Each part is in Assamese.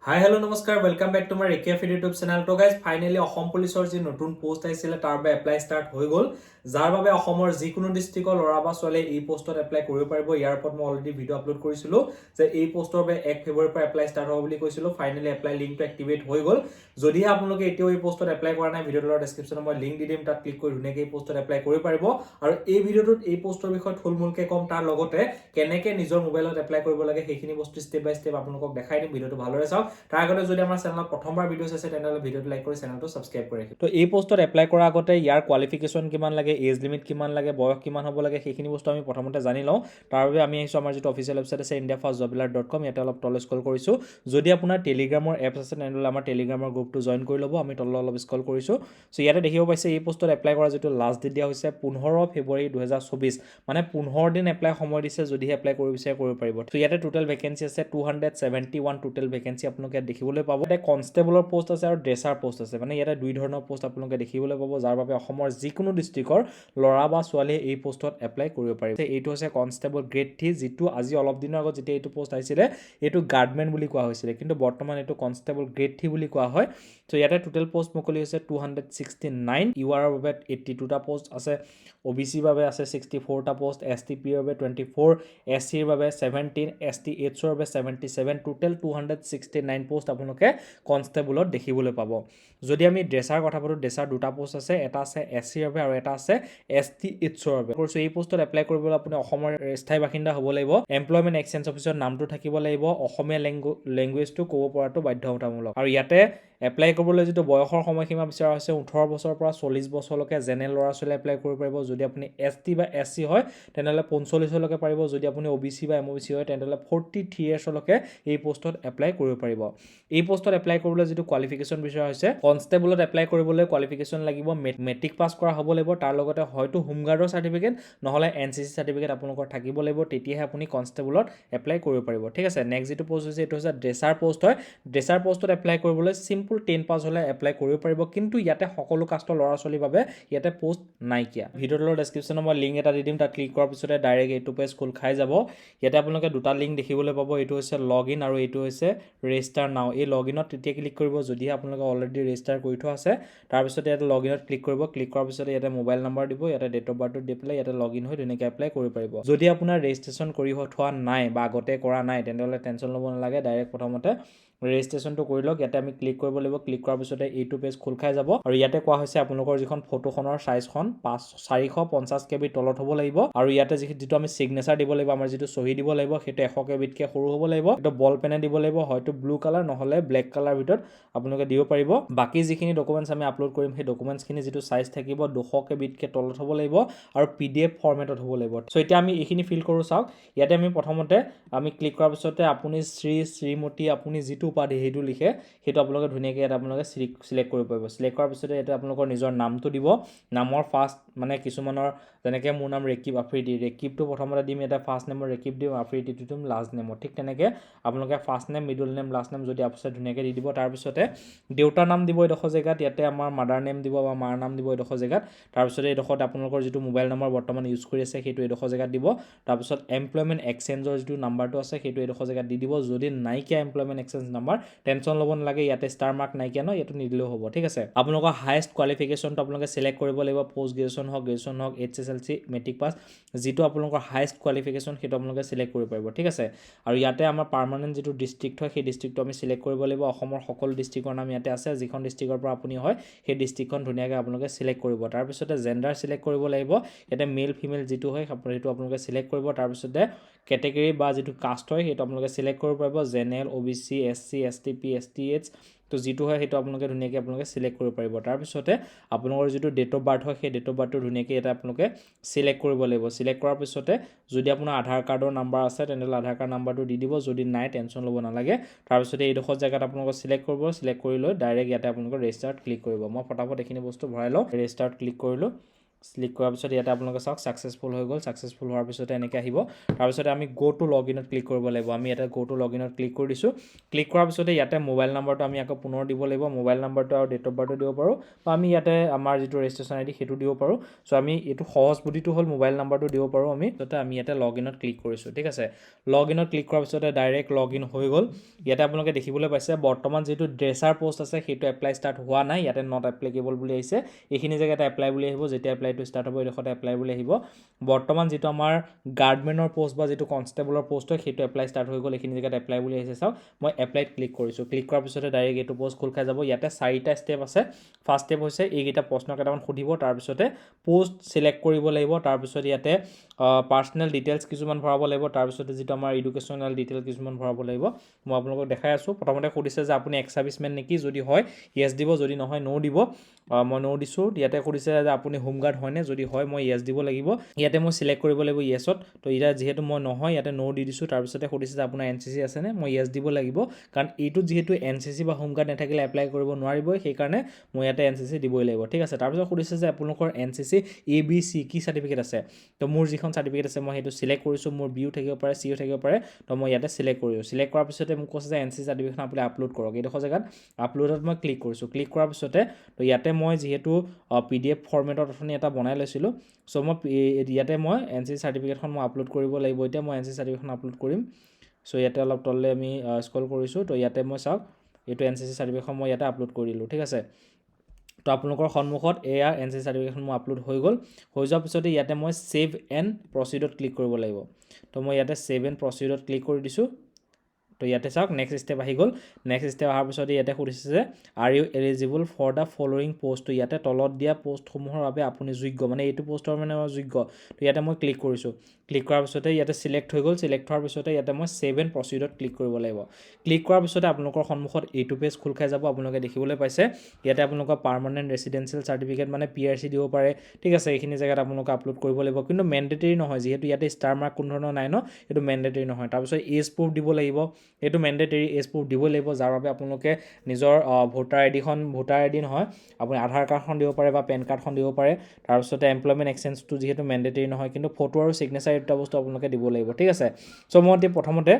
Hi, hello, namaskar. Welcome back to my RekibAfrediHelp channel. So guys, finally Assam Policeৰ যি নতুন পোষ্ট আহিছিলে তাৰ বাবে এপ্লাই ষ্টাৰ্ট হৈ গল। যাৰ বাবে অসমৰ যিকোনো ডিস্ট্ৰিক্টৰ লৰা বা ছোৱালী এই পোষ্টত এপ্লাই কৰিব পাৰিব। ইয়াৰ ওপৰত মই অলৰেডি ভিডিও আপলোড কৰিছিলো যে এই পোষ্টৰ বাবে 1 ফেব্ৰুৱাৰীৰ পৰা এপ্লাই ষ্টাৰ্ট হ'ব বুলি কৈছিলো। ফাইনালি এপ্লাই লিংকটো এক্টিভেট হৈ গল। যদি আপোনালোকে এতিয়াও এই পোষ্টত এপ্লাই কৰা নাই, ভিডিওৰ ডেসক্ৰিপচনত মই লিংক দি দিম, তাত ক্লিক কৰি ধুনীয়াকৈ এই পোষ্টত এপ্লাই কৰিব পাৰিব। আৰু এই ভিডিওটোত এই পোষ্টৰ বিষয়ে থুলমূলকৈ কম, তাৰ লগতে কেনেকৈ নিজৰ মোবাইলত এপ্লাই কৰিব লাগে সেইখিনি বস্তু ষ্টেপ বাই ষ্টেপ আপোনালোকক দেখাই দিম। ভিডিওটো ভালদৰে চাওক। তাৰ আগতে যদি আমাৰ চেনেলত প্ৰথমবাৰ ভিডিও চাইছে তেনেহলে ভিডিওটো লাইক কৰি চেনেলটো সাবস্ক্ৰাইব কৰি ৰাখিব। তো এই পোষ্টত এপ্লাই কৰাৰ আগতে ইয়াৰ কোৱালিফিকেশন কিমান লাগে, এজ লিমিট কিমান লাগে, বয়স কিমান হ'ব লাগে সেইখিনি বস্তু আমি প্ৰথমতে জানি লওঁ। তাৰ বাবে আমি আহিছো আমাৰ যেটো অফিচিয়েল ওয়েবসাইট আছে indiafastjobalert.com, ইয়াতে অলপ তলে স্ক্ৰল কৰিছো। যদি আপোনাৰ টেলিগ্ৰামৰ এপছ আছে তেনেহলে আমাৰ টেলিগ্ৰামৰ গ্ৰুপটো জয়েন কৰি ল'ব। আমি তললৈ অলপ স্ক্ৰল কৰিছো। সো ইয়াতে দেখিব পাইছে এই পোষ্টত এপ্লাই কৰা যেটো লাষ্ট ডেট দিয়া হৈছে 15 ফেব্ৰুৱাৰী 2024, মানে 15 দিন এপ্লাই সময় দিছে। যদি এপ্লাই কৰিব বিচাৰে কৰিব পাৰিব। তো ইয়াতে টোটাল ভ্যাকেন্সি আছে 271 টোটাল ভ্যাকেন্সি আপোনালোকে দেখিবলৈ পাব। এটা কনষ্টেবলৰ পোষ্ট আছে আৰু ড্ৰেছাৰ পোষ্ট আছে, মানে ইয়াতে দুই ধৰণৰ পোষ্ট আপোনালোকে দেখিবলৈ পাব। যাৰ বাবে অসমৰ যিকোনো ডিস্ট্ৰিক্টৰ লৰা বা ছোৱালীয়ে এই পোষ্টত এপ্লাই কৰিব পাৰিব। এইটো হৈছে কনষ্টেবল গ্ৰেড 3, যেটো আজি অলপ দিনৰ আগত যেতিয়া এইটো পোষ্ট আহিছিলে এইটো গাৰ্ডমেন বুলি কোৱা হৈছিলে, কিন্তু বৰ্তমান এইটো কনষ্টেবল গ্ৰেড 3 বুলি কোৱা হয়। তো ইয়াতে টোটাল পোষ্ট মুকলি হৈছে 269, ইউআৰৰ বাবে 82 টা পোষ্ট আছে, ওবিসিৰ বাবে আছে 64 টা পোষ্ট, এসটিপিৰ বাবে 24, এসচিৰ বাবে 17, এসটিএইচৰ বাবে 77, টোটাল 269 পোষ্ট আপোনালোকে কনষ্টেবলত দেখিবলৈ পাব। যদি আমি ড্ৰেছাৰ কথা পাতো, ড্ৰেছাৰ দুটা পোষ্ট আছে, এটা আছে এসচিৰ বাবে আৰু এটা আছে এসটিএইচৰ বাবে। কৈছো এই পোষ্টত এপ্লাই কৰিবলৈ আপুনি অসমৰ স্থায়ী বাসিন্দা হ'ব লাগিব, এমপ্লয়মেন্ট এক্সচেঞ্জ অফিচৰ নামটো থাকিব লাগিব, অসমীয়া লেংগুৱেজটো ক'ব পৰাটো বাধ্যতামূলক। আৰু ইয়াতে এপ্লাই কৰিবলৈ যেটো বয়সৰ সময়সীমা বিচৰা হৈছে 18 বছৰৰ পৰা 40 বছৰলৈকে জেনেৰেল ল'ৰা ছোৱালী এপ্লাই কৰিব পাৰিব। যদি আপুনি এসটি বা এসচি হয় তেনেহলে 45 লৈকে পাৰিব। যদি আপুনি ওবিসি বা এমওবিসি হয় তেনেহলে 43 ইয়াৰ্ছলৈকে এই পোষ্টত এপ্লাই কৰিব পাৰিব। এই পোষ্টত এপ্লাই কৰিবলৈ যেটো কোৱালিফিকেশন বিচৰা হৈছে, কনষ্টেবলত এপ্লাই কৰিবলৈ কোৱালিফিকেশন লাগিব মেট্ৰিক পাছ কৰা হ'ব লাগিব। তাৰ লগতে হয়তো হোমগাৰ্ডৰ সাৰ্টিফিকেট নহলে এনসিসি সাৰ্টিফিকেট আপোনালোকৰ থাকিব লাগিব, তেতিয়াহে আপুনি কনষ্টেবলত এপ্লাই কৰিব পাৰিব। ঠিক আছে, নেক্সট যেটো পোষ্ট হৈছে এইটো হৈছে ড্ৰেছাৰ পোষ্ট হয়। ড্ৰেছাৰ পোষ্টত এপ্লাই কৰিবলৈ সিম্পল 10 পাছ হলে এপ্লাই কৰিব পাৰিব, কিন্তু ইয়াতে সকলো কাষ্টৰ ল'ৰা ছোৱালীৰ বাবে ইয়াতে পোষ্ট নাইকিয়া। ভিডিওৰ ডেসক্ৰিপচনত মই লিংক এটা দি দিম, তাত ক্লিক কৰাৰ পিছতে ডাইৰেক্ট এইটো পেজ খোল খাই যাব। ইয়াতে আপোনালোকে দুটা লিংক দেখিবলৈ পাব, এইটো হৈছে লগইন আৰু এইটো হৈছে ৰেজিষ্টাৰ নাও। এই লগইনত তেতিয়া ক্লিক কৰিব যদিহে আপোনালোকে অলৰেডি ৰেজিষ্টাৰ কৰি থোৱা আছে। তাৰ পিছতে ইয়াতে লগইনত ক্লিক কৰিব, ক্লিক কৰাৰ পিছতে ইয়াতে মোবাইল নাম্বাৰ দিব, ইয়াতে ডেট অফ বাৰ্থটো দি পেলাই ইয়াতে লগইন হৈ ধুনীয়াকৈ এপ্লাই কৰিব পাৰিব। যদি আপোনাৰ ৰেজিষ্ট্ৰেচন কৰি থোৱা নাই বা আগতে কৰা নাই তেনেহলে টেনচন ল'ব নালাগে, ডাইৰেক্ট প্ৰথমতে ৰেজিষ্ট্ৰেচনটো কৰি লওক। ইয়াতে আমি ক্লিক কৰিব লাগিব, ক্লিক কৰাৰ পিছতে এইটো পেজ খোল খাই যাব। আৰু ইয়াতে কোৱা হৈছে আপোনালোকৰ যিখন ফটোখনৰ সাইজখন 450 কেবিৰ তলত হ'ব লাগিব। আৰু ইয়াতে যেটো আমি সিগনেচাৰ দিব লাগিব, আমাৰ যেটো সহি দিব লাগিব সেইটো 100 কেবিতকৈ সৰু হ'ব লাগিব। এটা বল পেনে দিব লাগিব, হয়তো ব্লু কালাৰ নহলে ব্লেক কালাৰ ভিতৰত আপোনালোকে দিব পাৰিব। বাকি যিখিনি ডকুমেন্টছ আমি আপলোড কৰিম সেই ডকুমেন্টছখিনি যেটো সাইজ থাকিব 200 কেবিতকৈ তলত হ'ব লাগিব আৰু পিডিএফ ফৰমেটত হ'ব লাগিব। সো এতিয়া আমি এইখিনি ফিল কৰো চাওক। ইয়াতে আমি প্ৰথমতে আমি ক্লিক কৰাৰ পিছতে আপুনি শ্ৰীমতী আপুনি যেটো উপাধি সেইটো লিখে, সেইটো আপোনালোকে ধুনীয়াকৈ ইয়াত আপোনালোকে সিলেক্ট কৰিব পাৰিব। সিলেক্ট কৰাৰ পিছতে ইয়াতে আপোনালোকৰ নিজৰ নামটো দিব। নামৰ ফাৰ্ষ্ট মানে কিছুমানৰ যেনেকৈ মোৰ নাম ৰেকিব আফ্ৰিদি, ৰেকিবটো প্ৰথমতে দিম, এটা ফাৰ্ষ্ট নেমৰ ৰেকিব দিম, আফ্ৰিদিটো দিম লাষ্ট নেমৰ। ঠিক তেনেকৈ আপোনালোকে first name, middle name, last name যদি আছে ধুনীয়াকৈ দি দিব। তাৰ পিছতে দেউতাৰ নাম দিব এইডোখৰ জেগাত, ইয়াতে আমাৰ মাদাৰ নেম দিব বা মাৰ নাম দিব এইডোখৰ জেগাত। তাৰ পিছতে এইডোখৰত আপোনালোকৰ যেটো মোবাইল নম্বৰ বৰ্তমান ইউজ কৰি আছে সেইটো এইডোখৰ জেগাত দিব। তাৰ পিছত এমপ্লয়মেন্ট এক্সচেঞ্জৰ যেটো নাম্বাৰটো আছে সেইটো এইডোখৰ জেগাত দি দিব। যদি নাইকিয়া এমপ্লয়মেন্ট এক্সচেঞ্জ নাম্বাৰ টেনচন ল'ব নালাগে, ইয়াতে ষ্টাৰ মাৰ্ক নাইকিয়া ন, ইয়াতো নিদিলেও হ'ব। ঠিক আছে, আপোনালোকৰ হাইয়েষ্ট কোৱালিফিকেশনটো আপোনালোকে সিলেক্ট কৰিব লাগিব। পোষ্ট গ্ৰেজুৱেশ্যন হওক এইচএছএলসি মেট্ৰিক পাছ, যেটো আপোনালোকৰ হাইয়েষ্ট কোৱালিফিকেশন সেইটো আপোনালোকে সিলেক্ট কৰিব পাৰিব। ঠিক আছে, আৰু ইয়াতে আমাৰ পাৰ্মানেন্ট যেটো ডিস্ট্ৰিক্ট হয় সেই ডিস্ট্ৰিক্টটো আমি সিলেক্ট কৰিব লাগিব। অসমৰ সকলো ডিস্ট্ৰিক্টৰ নাম ইয়াতে আছে, যিখন ডিস্ট্ৰিক্টৰ পৰা আপুনি হয় সেই ডিস্ট্ৰিক্টখন ধুনীয়াকৈ আপোনালোকে সিলেক্ট কৰিব। তাৰ পিছতে জেন্ডাৰ সিলেক্ট কৰিব লাগিব, ইয়াতে মেল ফিমেল যেটো হয় সেইটো আপোনালোকে সিলেক্ট কৰিব। তাৰ পিছতে কেটেগৰী বা যেটো কাষ্ট হয় সেইটো আপোনালোকে সিলেক্ট কৰিব পাৰিব, জেনেৰেল, ওবিসি, এসচি, এসটিপি, এসটিএইচ, তো যেটো হয় সেইটো আপোনালোকে ধুনীয়াকৈ আপোনালোকে সিলেক্ট কৰিব পাৰিব। তাৰ পিছতে আপোনালোকৰ যেটো ডেট অফ বাৰ্থ হয় সেই ডেট অফ বাৰ্থটো ধুনীয়াকৈ এটা আপোনালোকে সিলেক্ট কৰিব লাগিব। সিলেক্ট কৰাৰ পিছতে যদি আপোনাৰ আধাৰ কাৰ্ডৰ নাম্বাৰ আছে তেনেহলে আধাৰ কাৰ্ড নাম্বাৰটো দি দিব, যদি নাই টেনচন ল'ব নালাগে। তাৰ পিছতে এইডোখৰ জেগাত আপোনালোকে সিলেক্ট কৰিব, সিলেক্ট কৰি লৈ ডাইৰেক্ট ইয়াতে আপোনালোকৰ ৰেজিষ্টাৰত ক্লিক কৰিব। মই ফটাফট এইখিনি বস্তু ভৰাই লওঁ, ৰেজিষ্টাৰত ক্লিক কৰিলোঁ। ক্লিক কৰাৰ পিছত ইয়াতে আপোনালোকে চাওক সাকসেসফুল হৈ গ'ল সাকসেসফুল হোৱাৰ পিছত এনেকৈ আহিব তাৰ পিছত আমি গো টু লগইনত ক্লিক কৰিব লাগিব আমি ইয়াতে গো টু লগইনত ক্লিক কৰি দিছো ক্লিক কৰাৰ পিছত ইয়াতে মোবাইল নাম্বাৰটো আমি আকৌ পুনৰ দিব লাগিব মোবাইল নাম্বাৰটো আৰু ডেট অফ বাৰ্থটো দিব পাৰো বা আমি ইয়াতে আমাৰ যেটো ৰেজিষ্ট্ৰেচন আইডি হেতু দিব পাৰো সো আমি এটো সহজ বুদ্ধিটো হল মোবাইল নাম্বাৰটো দিব পাৰো আমি তাতে আমি ইয়াতে লগইনত ক্লিক কৰিছো ঠিক আছে লগইনত ক্লিক কৰাৰ পিছত ডাইৰেক্ট লগইন হৈ গ'ল ইয়াতে আপোনালোকে দেখিবলৈ পাইছে বৰ্তমান যেটো ড্ৰেছাৰ পোষ্ট আছে হেতু এপ্লাই ষ্টাৰ্ট হোৱা নাই ইয়াতে নট এপ্লিকেবল বুলি আহিছে এইখিনি জেগাতে এপ্লাই বুলি আহিব যেতিয়া এপ্লাই টু ষ্টাৰ্ট হ'ব এডখতে এপ্লাই বুলি আহিব বৰ্তমান যেটো আমাৰ গাৰ্ডমেনৰ পোষ্ট বা যেটো কনষ্টেবলৰ পোষ্ট হয় হেতু এপ্লাই ষ্টাৰ্ট হৈ গ'ল এইখিনি জেগাত এপ্লাই বুলি আহিছে চাওক মই এপ্লাইত ক্লিক কৰিছো ক্লিক কৰাৰ পিছত ডাইৰেক্ট এটো পোষ্ট খোল খাই যাব ইয়াতে 4টা ষ্টেপ আছে ফাৰ্স্ট ষ্টেপ হৈছে এইকেইটা প্ৰশ্ন কেইটামান খুদিব তাৰ পিছতে পোষ্ট সিলেক্ট কৰিব লাগিব তাৰ পিছত ইয়াতে পাৰ্সোনাল ডিটেইলছ কিছুমান ভৰাব লাগিব তাৰ পিছতে যেটো আমাৰ এডুকেশনাল ডিটেইল কিছুমান ভৰাব লাগিব মই আপোনালোকক দেখাই আছো প্ৰথমতে খুদিছে যে আপুনি এক্স সাৰ্ভিসমেন নেকি যদি হয় ইয়েস দিব যদি নহয় নো দিব মই নো দিছো ইয়াতে খুদিছে যে আপুনি হোম গাৰ্ড হয়নে যদি হয় মই ইয়েস দিব লাগিব ইয়াতে মই সিলেক্ট কৰিব লাগিব ইয়েসত তো ইটা যেহেতু মই নহয় ইয়াতে নো দি দিছো তাৰ পিছতে খুদিছে যে আপোনাৰ এনসিসি আছে নে মই ইয়েস দিব লাগিব কাৰণ এইটো যেহেতু এনসিসি বা হোম গাৰ্ড নাথাকিলে এপ্লাই কৰিব নোৱাৰিব সেই কাৰণে মই ইয়াতে এনসিসি দিবই লাগিব ঠিক আছে তাৰ পিছত খুদিছে যে আপোনালোকৰ এনসিসি এ বি সি কি সাৰ্টিফিকেট আছে তো মোৰ যিখন সাৰ্টিফিকেট আছে মই হেতু সিলেক্ট কৰিছো মোৰ বিও থাকিব পাৰে সিও থাকিব পাৰে তো মই ইয়াতে সিলেক্ট কৰিছো সিলেক্ট কৰাৰ পিছতে মোক কৈছে যে এনসিসি সাৰ্টিফিকেটখন আপুনি আপলোড কৰক এইডোখৰ জায়গাত আপলোডত মই ক্লিক কৰিছো ক্লিক কৰাৰ পিছতে তো ইয়াতে মই যেহেতু পিডিএফ ফৰমেটত অথনি এটা বনাই লৈছিলো সো মই ইয়াতে মই এনসিসি সাৰ্টিফিকেটখন মই আপলোড কৰিব লাগিব এতিয়া মই এনসিসি সাৰ্টিফিকেটখন আপলোড কৰিম সো ইয়াতে অলপ তললে আমি স্ক্ৰল কৰিছো তো ইয়াতে মই চাওক এটো এনসিসি সাৰ্টিফিকেটখন মই ইয়াতে আপলোড কৰি দিলো ঠিক আছে তো আপোনালোকৰ সন্মুখত এয়া এনসিসি সাৰ্টিফিকেটখন মই আপলোড হৈ গ'ল হৈ যোৱাৰ পিছতে ইয়াতে মই সেভ এণ্ড প্ৰসিডত ক্লিক কৰিব লাগিব তো মই ইয়াতে সেভ এণ্ড প্ৰসিডত ক্লিক কৰি দিছো তো ইয়াতে চাওক নেক্সট স্টেপ আহি গ'ল নেক্সট স্টেপ অহাৰ পিছত ইয়াতে খুদিছে যে are you eligible for the following post ইয়াতে তলত দিয়া পোষ্টসমূহৰ বাবে আপুনি যোগ্য মানে এইটো পোষ্টৰ মানে যোগ্য তো ইয়াতে মই ক্লিক কৰিছো ক্লিক কৰাৰ পিছতে ইয়াতে সিলেক্ট হৈ গ'ল সিলেক্ট হোৱাৰ পিছতে ইয়াতে মই সেভ এণ্ড প্ৰসিডত ক্লিক কৰিব লাগিব ক্লিক কৰাৰ পিছতে আপোনালোকৰ সন্মুখত এইটো পেজ খোল খাই যাব আপোনালোকে দেখিবলৈ পাইছে ইয়াতে আপোনালোকৰ পাৰ্মানেন্ট ৰেসিডেন্সিয়েল সাৰ্টিফিকেট মানে পিআৰসি দিব পাৰে ঠিক আছে এইখিনি জায়গাত আপোনালোকে আপলোড কৰিব লাগিব কিন্তু ম্যান্ডেটৰি নহয় যেহেতু ইয়াতে ষ্টাৰ মাৰ্ক কোনো ধৰণৰ নাই ন এটো ম্যান্ডেটৰি নহয় তাৰ পিছত এজ প্ৰুফ দিব লাগিব এটো ম্যান্ডেটৰি এজ প্ৰুফ দিব লাগিব যাৰ বাবে আপোনালোকে নিজৰ ভোটাৰ আইডিখন ভোটাৰ আইডি নহয় আপুনি আধাৰ কাৰ্ডখন দিব পাৰে বা পেন কাৰ্ডখন দিব পাৰে তাৰ পিছতে এমপ্লয়মেন্ট এক্সচেঞ্জটো যেহেতু ম্যান্ডেটৰি নহয় কিন্তু ফটো আৰু সিগনেচাৰ এটা বস্তু আপোনালোকে দিব লাগিব ঠিক আছে সো মই প্ৰথমতে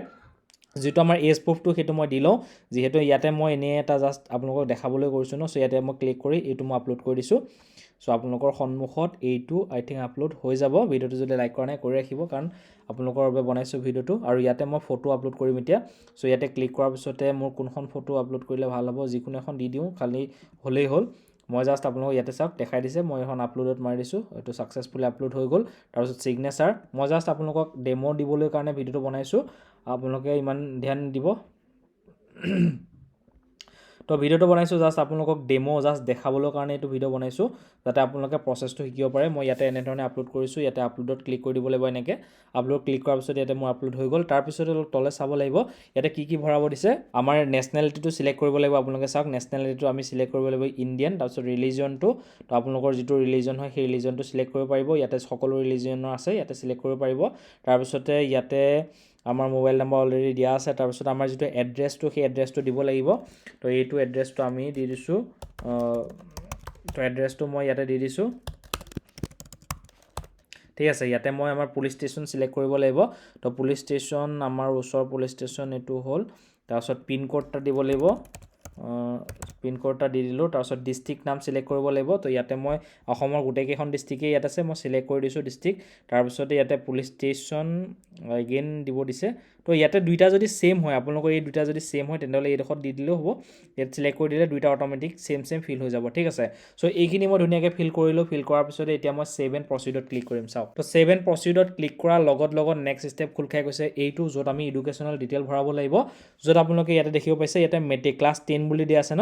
যেটো আমাৰ এজ প্ৰুফটো হেতু মই দিলো যেহেতু ইয়াতে মই এনে এটা জাস্ট আপোনালোকক দেখাবলৈ কৰিছো ন সো ইয়াতে মই ক্লিক কৰি এটো মই আপলোড কৰি দিছো সো আপোনালোকৰ সন্মুখত এইটো আই থিংক আপলোড হৈ যাব ভিডিওটো যদি লাইক কৰা নাই কৰি ৰাখিব কাৰণ আপোনালোকৰ বাবে বনাইছো ভিডিওটো আৰু ইয়াতে মই ফটো আপলোড কৰিম এতিয়া সো ইয়াতে ক্লিক কৰাৰ পিছতে মোৰ কোনখন ফটো আপলোড কৰিলে ভাল হ'ব যিকোনো এখন দি দিও খালি হলেই হ'ল মই জাস্ট আপোনালোকক ইয়াতে চাওক দেখাই দিছে মই এখন আপলোডত মাৰি দিছো এটো সাকসেসফুলি আপলোড হৈ গ'ল তাৰ পিছত সিগনেচাৰ মই জাস্ট আপোনালোকক ডেমো দিবলৈ কাৰণে ভিডিওটো বনাইছো আপোনালোকে ইমান ধ্যান দিব তো ভিডিওটো বনাইছো জাস্ট আপোনালোকক ডেমো জাস্ট দেখাবলৈ কাৰণে এটো ভিডিও বনাইছো যাতে আপোনালোকে প্ৰসেসটো শিকিব পাৰে মই ইয়াতে এনে ধৰণে আপলোড কৰিছো ইয়াতে আপলোডত ক্লিক কৰি দিব লাগিব এনেকে আপলোড ক্লিক কৰাৰ পিছত ইয়াতে মোৰ আপলোড হৈ গ'ল তাৰ পিছত তলে চাব লাগিব ইয়াতে কি ভৰাব দিছে আমাৰ নেশনালিটিটো সিলেক্ট কৰিব লাগিব আপোনালোকে চাওক নেশনালিটিটো আমি সিলেক্ট কৰিব লাগিব ইণ্ডিয়ান তাৰ পিছত ৰিলিজিয়নটো তো আপোনালোকৰ যেটো ৰিলিজন হয় সেই ৰিলিজনটো সিলেক্ট কৰিব পাৰিব ইয়াতে সকলো ৰিলিজনৰ আছে ইয়াতে সিলেক্ট কৰিব পাৰিব তাৰ পিছতে ইয়াতে আমাৰ মোবাইল নাম্বাৰ অলৰেডি দিয়া আছে তাৰ পিছত আমাৰ যেটো এড্ৰেছটো সেই এড্ৰেছটো দিব লাগিব তো এইটো এড্ৰেছটো আমি দি দিছো তো এড্ৰেছটো মই ইয়াতে দি দিছো ঠিক আছে ইয়াতে মই আমাৰ পুলিশ ষ্টেচন সিলেক্ট কৰিব লাগিব তো পুলিশ ষ্টেচন আমাৰ ওচৰ পুলিশ ষ্টেচন এটো হ'ল তাৰ পিছত পিন কোডটা দিব লাগিব পিন কোডটা দি দিলো তাৰ পিছত ডিস্ট্ৰিক্ট নাম সিলেক্ট কৰিব লাগিব তো ইয়াতে মই অসমৰ গুটেকেখন ডিস্ট্ৰিক্টে ইয়াত আছে মই সিলেক্ট কৰি দিছো ডিস্ট্ৰিক্ট তাৰ পিছতে ইয়াতে পুলিশ ষ্টেচন এগেইন দিব দিছে তো ইয়াতে দুইটা যদি সেম হয় আপোনালোকৰ এই দুইটা যদি সেম হয় তেনহলে এই ডখত দি দিলেও হ'ব ইয়াত সিলেক্ট কৰি দিলে দুইটা অটোমেটিক সেম ফিল হৈ যাব ঠিক আছে সো এইখিনি মই ধুনিয়াকৈ ফিল কৰিলো ফিল কৰাৰ পিছতে এতিয়া মই সেভ এণ্ড প্ৰসিডত ক্লিক কৰিম চাওক তো সেভ এণ্ড প্ৰসিডত ক্লিক কৰাৰ লগত নেক্সট স্টেপ খোল খাই গৈছে এইটো যত আমি এডুকেশনাল ডিটেইল ভৰাব লাগিব যত আপোনালোকে ইয়াতে দেখিব পাইছে ইয়াতে মেট্ৰিক ক্লাছ 10 বুলি দিয়া আছে ন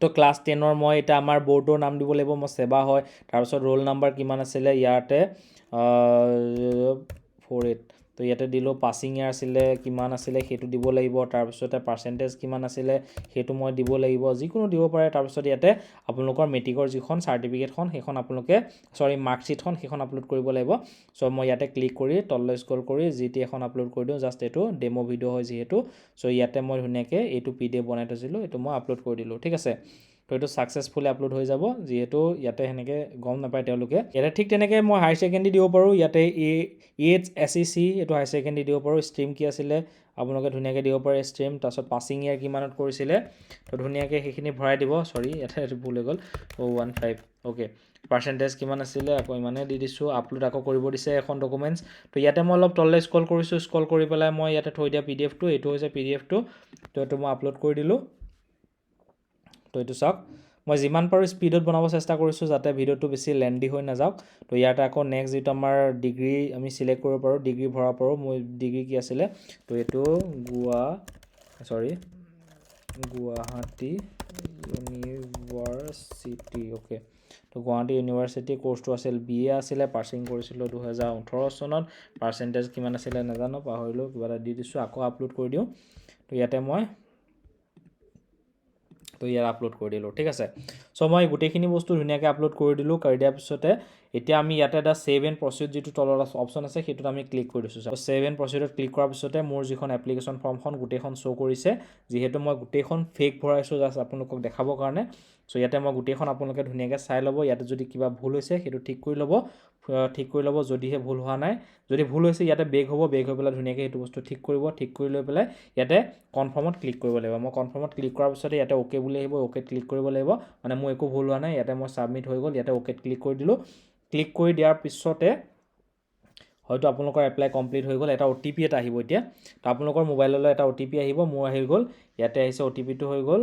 তো ক্লাছ 10 মই এটা আমাৰ বোৰ্ডৰ নাম দিব লাগিব মই সেবা হয় তাৰ পিছত ৰোল নাম্বাৰ কিমান আছিল ইয়াতে 48 তো ইয়াতে দিলো পাসিং ইয়াৰ আছিল কিমান আছিল হেতু দিব লাগিব তাৰ পিছতে পাৰ্সেন্টেজ কিমান আছিল হেতু মই দিব লাগিব যিকোনো দিব পাৰে তাৰ পিছত ইয়াতে আপোনালোকৰ মেট্ৰিকৰ যিখন সাৰ্টিফিকেটখন সেইখন আপোনালোকে মাৰ্কশিটখন সেইখন আপলোড কৰিব লাগিব সো মই ইয়াতে ক্লিক কৰি তললৈ স্ক্ৰল কৰি জিটি এখন আপলোড কৰি দিও জাস্ট এটো ডেমো ভিডিও হয় যেহেতু সো ইয়াতে মই ধুনিয়াকৈ এটো পিডিএফ বনাই থৈছিলো এটো মই আপলোড কৰি দিলো ঠিক আছে তো এইটো সাকসেসফুলি আপলোড হৈ যাব যিহেতু ইয়াতে হেনেকে গম নাপায় তেওঁলোকে ইয়াতে ঠিক তেনেকে মই হাই সেকেন্ডাৰী দিব পাৰো ইয়াতে EHSEC এইটো হাই সেকেন্ডাৰী দিব পাৰো স্ট্ৰীম কি আছিলে আপোনালোকে ধুনিয়াকে দিব পাৰে স্ট্ৰীম তাৰছত পাসিং ইয়াৰ কিমানত কৰিছিলে তো ধুনিয়াকে সেইখিনি ভৰাই দিব সৰি ইয়াতে ভুল হৈ গল 015 ওকে পাৰ্সেন্টেজ কিমান আছিলে আকৌ ইমানে দি দিছো আপলোড আকৌ কৰিব দিছে এখন ডকুমেন্টস তো ইয়াতে মই অলপ তললে স্ক্ৰল কৰিছো স্ক্ৰল কৰি পেলাই মই ইয়াতে থৈ দিয়া PDF টো এইটো হৈছে PDF টো তো এটো মই আপলোড কৰি দিলো তো এইটো চাওক মই যিমান পাৰো স্পিডত বনাব চেষ্টা কৰিছো যাতে ভিডিওটো বেছি লেন্ডি হৈ না যাওক তো ইয়াতে আকৌ নেক্সট যেটো আমাৰ ডিগ্ৰী আমি সিলেক্ট কৰিব পাৰো ডিগ্ৰী ভৰা পাৰো মই ডিগ্ৰী কি আছিলে তো এটো গুৱাহাটী ইউনিভাৰ্সিটি ওকে তো গুৱাহাটী ইউনিভাৰ্সিটি কোৰ্সটো আছিল BA আছিলে পাসিং কৰিছিল 2018 চনত পাৰ্সেন্টেজ কিমান আছিলে নাজানো পাহৰিলো কিবা দি দিছো আকৌ আপলোড কৰি দিও তো ইয়াতে মই তো ইয়াৰ আপলোড কৰি দিলো ঠিক আছে সো মই গুটেখিনি বস্তু ধুনিয়াকে আপলোড কৰি দিলো কৰি দিয়া পিছতে এতিয়া আমি ইয়াতে এটা সেভ এন্ড প্ৰসিড যেটো তলৰ অপচন আছে হেতুত আমি ক্লিক কৰি দিছো সো সেভ এন্ড প্ৰসিডত ক্লিক কৰাৰ পিছতে মোৰ যিখন এপ্লিকেশন ফৰ্মখন গুটেখন শো কৰিছে যেহেতু মই গুটেখন ফেক ভৰাইছো জাস্ট আপোনালোকক দেখাবৰ কাৰণে সো ইয়াতে মই গুটেখন আপোনালোকে ধুনিয়াকে চাই লব ইয়াতে যদি কিবা ভুল হৈছে হেতু ঠিক কৰি লব যদিহে ভুল হোৱা নাই যদি ভুল হৈছে ইয়াতে বেগ হৈ পেলাই ধুনিয়াকে হেতু বস্তু ঠিক কৰি লৈ পেলাই ইয়াতে কনফাৰ্মত ক্লিক কৰিব লাগিব মই কনফাৰ্মত ক্লিক কৰাৰ পিছতে ইয়াতে ওকে বুলি আহিব ওকে ক্লিক কৰিব লাগিব মানে মোৰ একো ভুল হোৱা নাই ইয়াতে মই সাবমিট হৈ গল ইয়াতে ওকে ক্লিক কৰি দিলো ক্লিক কৰি দিয়াৰ পিছতে হয়তো আপোনালোকৰ এপ্লাই কমপ্লিট হৈ গল এটা OTP এটা আহিব এতিয়া তো আপোনালোকৰ মোবাইললৈ এটা OTP আহিব মোৰ আহি গল ইয়াতে আহিছে OTP টো হৈ গল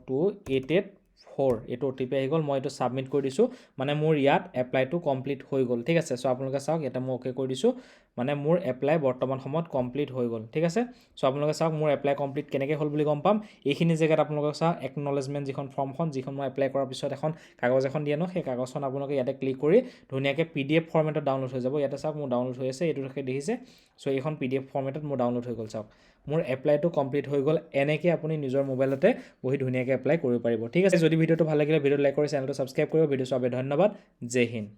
2884 এটো OTP আহি গল মই এটো সাবমিট কৰি দিছো মানে মোৰ ইয়াত এপ্লাই টো কমপ্লিট হৈ গল ঠিক আছে সো আপোনালোকে চাওক এটা মই ওকে কৰি দিছো মানে মোৰ এপ্লাই বৰ্তমান সময়ত কমপ্লিট হৈ গল ঠিক আছে সো আপোনালোকে চাওক মোৰ এপ্লাই কমপ্লিট কেনেকৈ হল বুলি গম পাম এইখিনি জেগাত আপোনালোকে চাওক একনলেজমেন্ট যিখন ফৰ্মখন যিখন মই এপ্লাই কৰাৰ পিছত এখন কাগজ এখন দিয়া ন সেই কাগজখন আপোনালোকে ইয়াতে ক্লিক কৰি ধুনিয়াকে PDF ফৰ্মেটত ডাউনলোড হৈ যাব ইয়াতে চাওক মোৰ ডাউনলোড হৈ আছে এটো দেখে দেখিছে সো এইখন PDF ফৰ্মেটত মোৰ ডাউনলোড হৈ গল চাওক মোৰ এপ্লাইটো কমপ্লিট হৈ গল এনেকৈ আপুনি নিজৰ মোবাইলতে বহি ধুনিয়াকে এপ্লাই কৰিব পাৰিব ঠিক আছে যদি ভিডিওটো ভাল লাগিলে ভিডিও লাইক কৰি চেনেলটো সাবস্ক্ৰাইব কৰিব ভিডিও চাবলৈ ধন্যবাদ জয় হিন্দ